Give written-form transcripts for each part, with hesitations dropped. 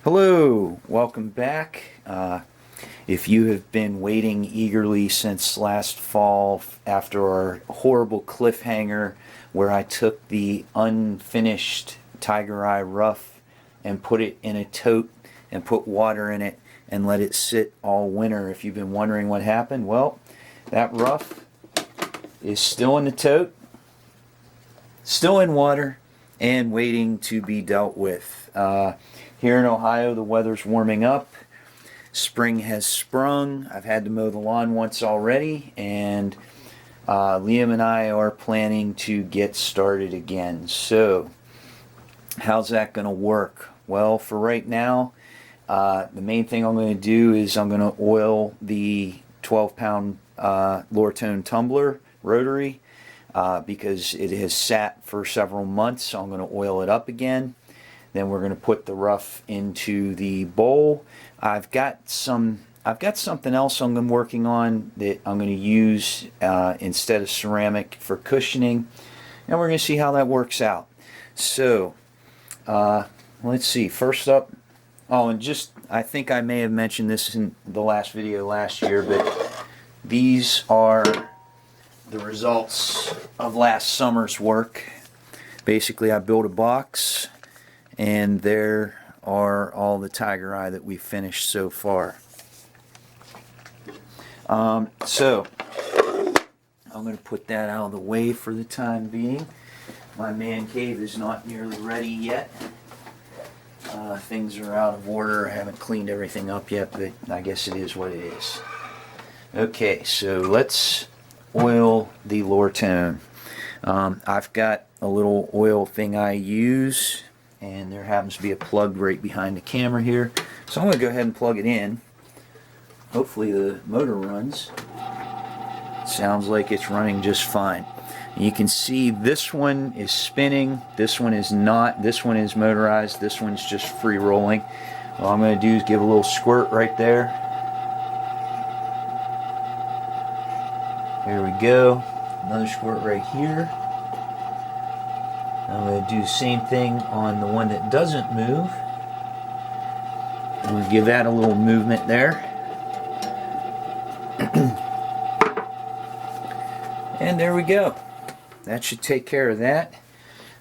Hello, welcome back. If you have been waiting eagerly since last fall after our horrible cliffhanger where I took the unfinished Tiger Eye rough and put it in a tote and put water in it and let it sit all winter, if you've been wondering what happened, well, that rough is still in the tote, still in water, and waiting to be dealt with. Here in Ohio, the weather's warming up. Spring has sprung. I've had to mow the lawn once already, and Liam and I are planning to get started again. So, how's that going to work? Well, for right now, the main thing I'm going to do is I'm going to oil the 12-pound Lortone tumbler rotary because it has sat for several months. So I'm going to oil it up again. Then we're going to put the rough into the bowl. I've got something else I'm working on that I'm going to use instead of ceramic for cushioning, and we're going to see how that works out. So let's see. First up, I think I may have mentioned this in the last video last year, but these are the results of last summer's work. Basically, I built a box, and there are all the Tiger Eye that we've finished so far. So I'm going to put that out of the way for the time being. My man cave is not nearly ready yet. Things are out of order. I haven't cleaned everything up yet, but I guess it is what it is. Okay, so let's oil the Lortone. I've got a little oil thing I use, and there happens to be a plug right behind the camera here. So I'm going to go ahead and plug it in. Hopefully the motor runs. Sounds like it's running just fine. And you can see this one is spinning, this one is not, this one is motorized, this one's just free rolling. All I'm going to do is give a little squirt right there. There we go. Another squirt right here. I'm going to do the same thing on the one that doesn't move. I'm going to give that a little movement there. And there we go. That should take care of that.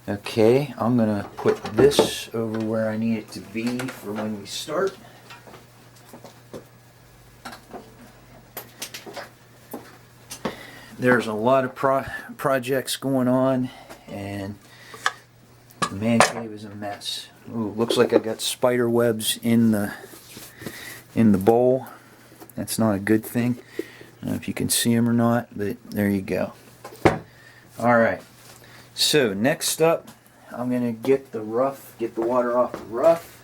Okay, I'm going to put this over where I need it to be for when we start. There's a lot of projects going on, and the man cave is a mess. Ooh, looks like I got spider webs in the bowl. That's not a good thing. I don't know if you can see them or not, but there you go. Alright, so next up, I'm going to get the water off the rough,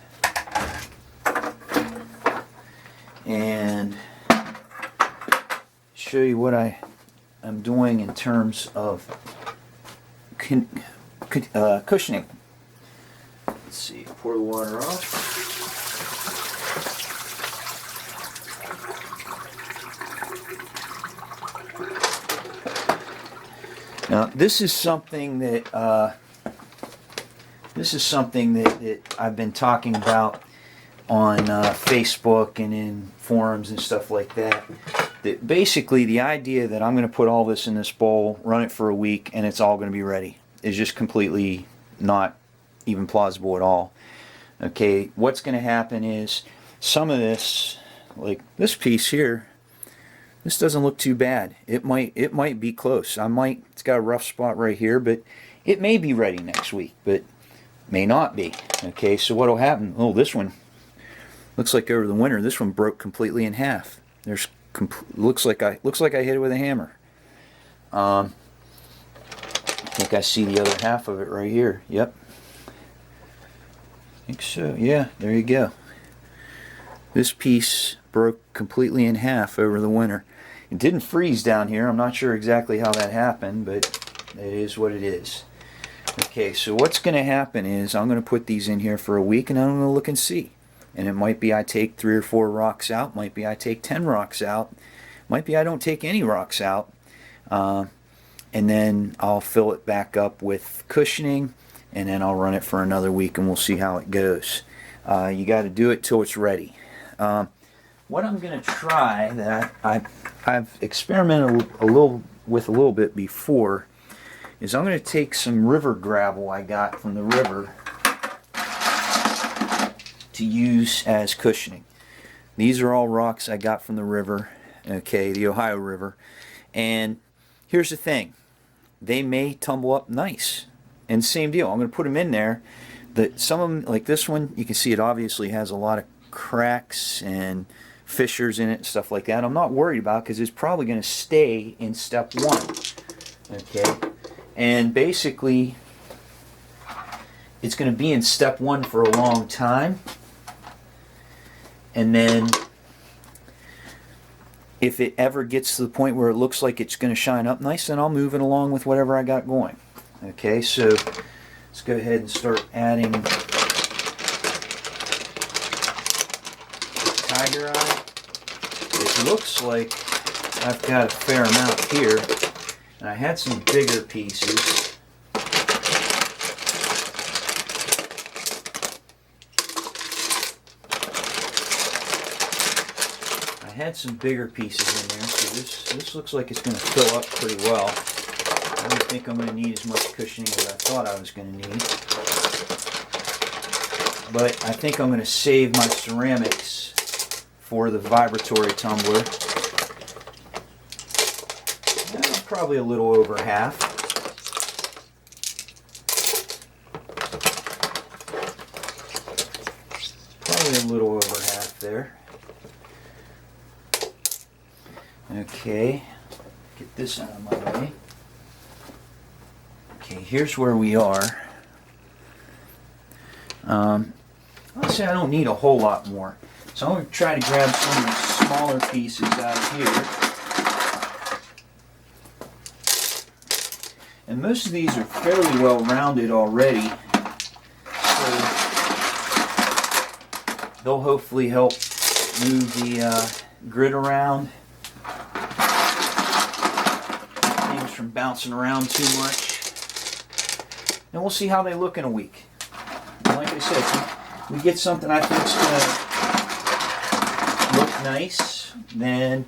and show you what I'm doing in terms of cushioning. Let's see, pour the water off. Now, this is something that I've been talking about on Facebook and in forums and stuff like that. That basically the idea that I'm going to put all this in this bowl, run it for a week, and it's all going to be ready is just completely not even plausible at all. Okay, what's going to happen is some of this, like this piece here, this doesn't look too bad. It might be close. It's got a rough spot right here, but it may be ready next week, but may not be. Okay, so what'll happen? Oh, this one looks like over the winter, this one broke completely in half. Looks like I hit it with a hammer. I think I see the other half of it right here. Yep. I think so. Yeah, there you go. This piece broke completely in half over the winter. It didn't freeze down here. I'm not sure exactly how that happened, but it is what it is. Okay, so what's going to happen is I'm going to put these in here for a week, and I'm going to look and see. And it might be I take 3 or 4 rocks out. Might be I take 10 rocks out. Might be I don't take any rocks out. And then I'll fill it back up with cushioning, and then I'll run it for another week, and we'll see how it goes. You got to do it till it's ready. What I'm going to try that I've experimented a little bit before is I'm going to take some river gravel I got from the river to use as cushioning. These are all rocks I got from the river, okay, the Ohio River. And here's the thing, they may tumble up nice. And same deal, I'm going to put them in there. Some of them, like this one, you can see it obviously has a lot of cracks and fissures in it, stuff like that. I'm not worried about because it's probably going to stay in step one. Okay, and basically it's going to be in step one for a long time. And then if it ever gets to the point where it looks like it's going to shine up nice, then I'll move it along with whatever I got going. Okay, so let's go ahead and start adding tiger eye. It looks like I've got a fair amount here, and I had some bigger pieces. Some bigger pieces in there, so this looks like it's going to fill up pretty well. I don't think I'm going to need as much cushioning as I thought I was going to need, but I think I'm going to save my ceramics for the vibratory tumbler. Probably a little over half. Probably a little over half there. Okay, get this out of my way. Okay, here's where we are. I'll say I don't need a whole lot more. So I'm going to try to grab some of the smaller pieces out here. And most of these are fairly well rounded already. So they'll hopefully help move the grit around. From bouncing around too much, and we'll see how they look in a week. And like I said, if we get something I think is going to look nice, then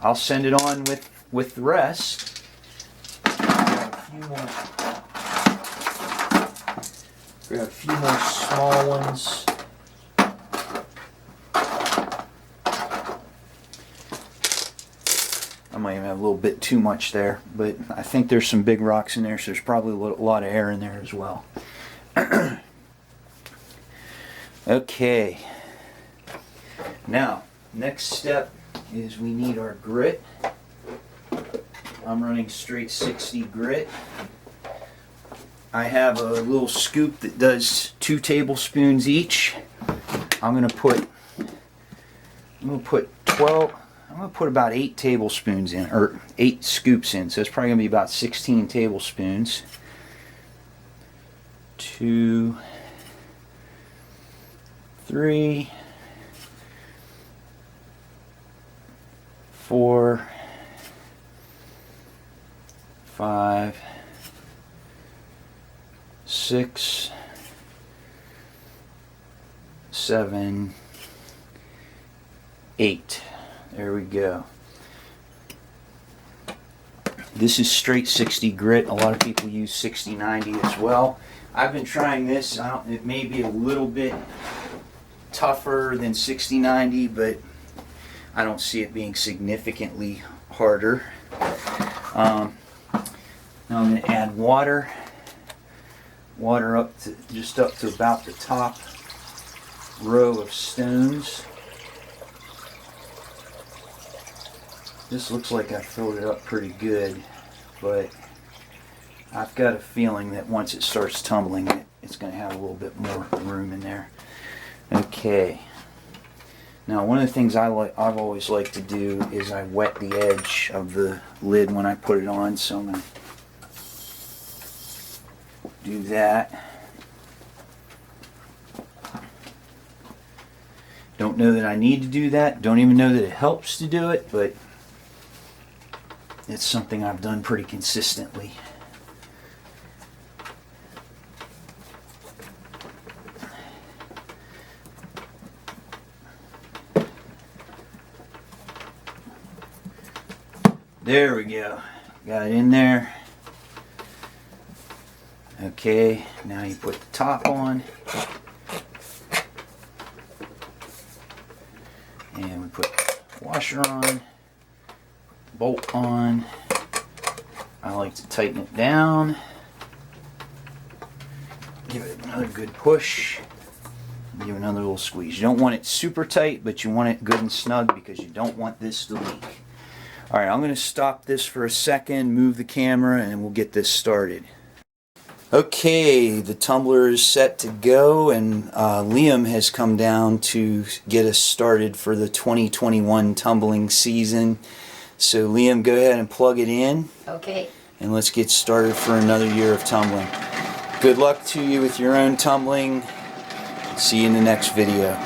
I'll send it on with the rest. Grab a few more small ones. I might even have a little bit too much there, but I think there's some big rocks in there, so there's probably a lot of air in there as well. Okay. Now, next step is we need our grit. I'm running straight 60 grit. I have a little scoop that does 2 tablespoons each. I'm going to put 12. I'm going to put about 8 tablespoons in, or 8 scoops in, so it's probably going to be about 16 tablespoons. 2, 3, 4, 5, 6, 7, 8. There we go. This is straight 60 grit. A lot of people use 60-90 as well. I've been trying this. It may be a little bit tougher than 60-90, but I don't see it being significantly harder. Now I'm going to add water. Water up to just up to about the top row of stones. This looks like I filled it up pretty good, but I've got a feeling that once it starts tumbling, it's going to have a little bit more room in there. Okay. Now, one of the things I've always liked to do is I wet the edge of the lid when I put it on, so I'm going to do that. Don't know that I need to do that. Don't even know that it helps to do it, but it's something I've done pretty consistently. There we go. Got it in there. Okay, now you put the top on. And we put the washer on, bolt on. I like to tighten it down. Give it another good push. Give it another little squeeze. You don't want it super tight, but you want it good and snug because you don't want this to leak. Alright, I'm going to stop this for a second, move the camera, and we'll get this started. Okay, the tumbler is set to go, and Liam has come down to get us started for the 2021 tumbling season. So Liam, go ahead and plug it in. Okay. And let's get started for another year of tumbling. Good luck to you with your own tumbling. See you in the next video.